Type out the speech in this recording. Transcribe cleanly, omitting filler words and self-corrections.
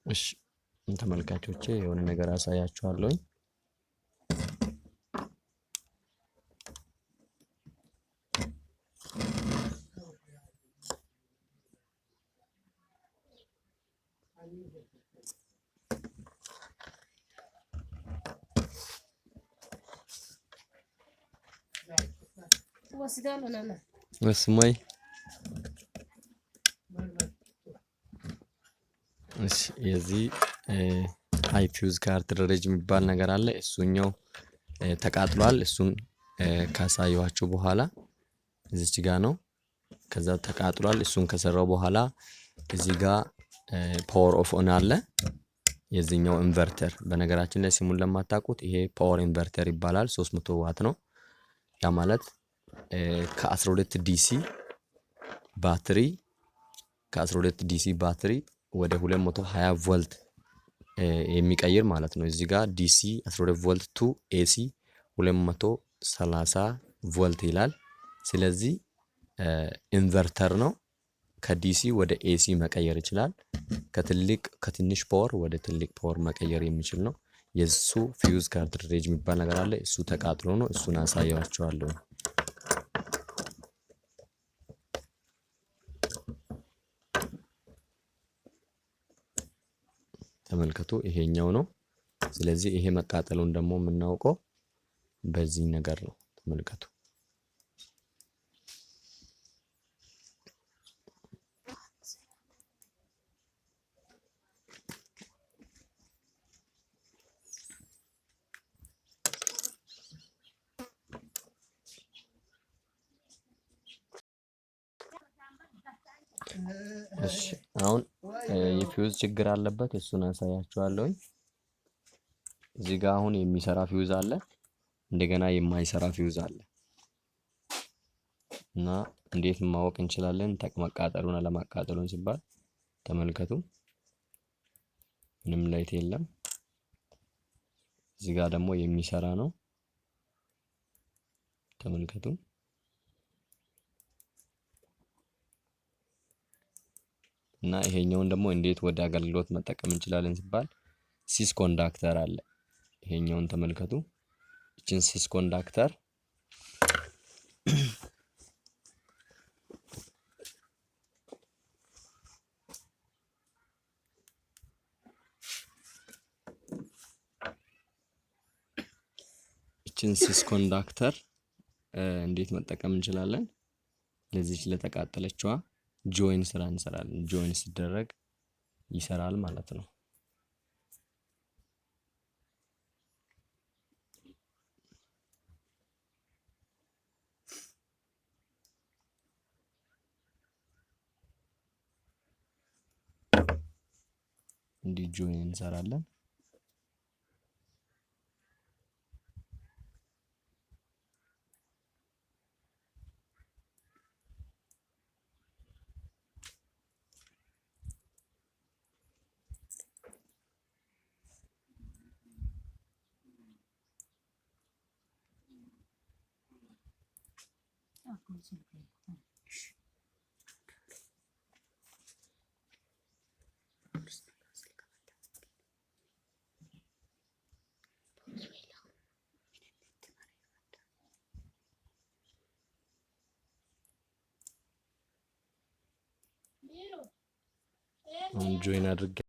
እሺ ተመልካቾቼ የሆነ ነገር አሳያችኋለሁ። ወስማይ እሺ የዚህ ሃይ ፊውዝ ካርትሬጅ የሚባል ነገር አለ። እሱኛው ተቃጥሏል። እሱን ካሳየኋችሁ በኋላ እዚች ጋር ነው። ከዛ ተቃጥሏል። እሱን ከሰራው በኋላ እዚህ ጋር ፓወር ኦፍ ኦን አለ። የዚህኛው ኢንቨርተር በነገራችን ላይ ሲሙን ለማታውቁት ይሄ ፓወር ኢንቨርተር ይባላል። 300 ዋት ነው። ያ ማለት ከ12 ዲሲ ባትሪ ከ12 ዲሲ ባትሪ ወደ 220 ቮልት የሚቀይር ማለት ነው። እዚህ ጋር ዲሲ 12 ቮልት ቱ ኤሲ 230 ቮልት ይላል። ስለዚህ ኢንቨርተር ነው። ከዲሲ ወደ ኤሲ መቀየር ይችላል። ከትንሽ ፓወር ወደ ትልቅ ፓወር መቀየር የሚችል ነው። የሱ ፊውዝ ካርትሬጅ የሚባል ነገር አለ። እሱ ተቃጥሎ ነው። እሱን አሳያችኋለሁ። ተመልከቱ፣ ይሄኛው ነው። ስለዚህ ይሄ መቃጠሉን ደግሞ የምናውቀው በዚህ ነገር ነው። ተመልከቱ። እሺ አሁን የፊውዝ ችግር አለበት። እሱን አሳያችኋለሁ። እዚህ ጋር አሁን የሚሰራ ፊውዝ አለ፣ እንደገና የማይሰራ ፊውዝ አለ። እና እንዴት ማወቅ እንችላለን መቃጠሉን አለማቃጠሉን ሲባል ተመልከቱ። ምንም ላይት የለም። እዚህ ጋር ደግሞ የሚሰራ ነው። ተመልከቱ። እና ይሄኛውን ደግሞ እንዴት ወደ አገልግሎት መጠቀም እንችላለን ሲባል ሲስ ኮንዳክተር አለ። ይሄኛውን ተመልከቱ። እቺን ሲስ ኮንዳክተር እንዴት መጠቀም እንችላለን? ለዚች ለተቃጠለችዋ ጆይን ስራ እንሰራለን። ጆይን ሲደረግ ይሰራል ማለት ነው። እንዲህ ጆይን እንሰራለን። ጆይን አድርጌ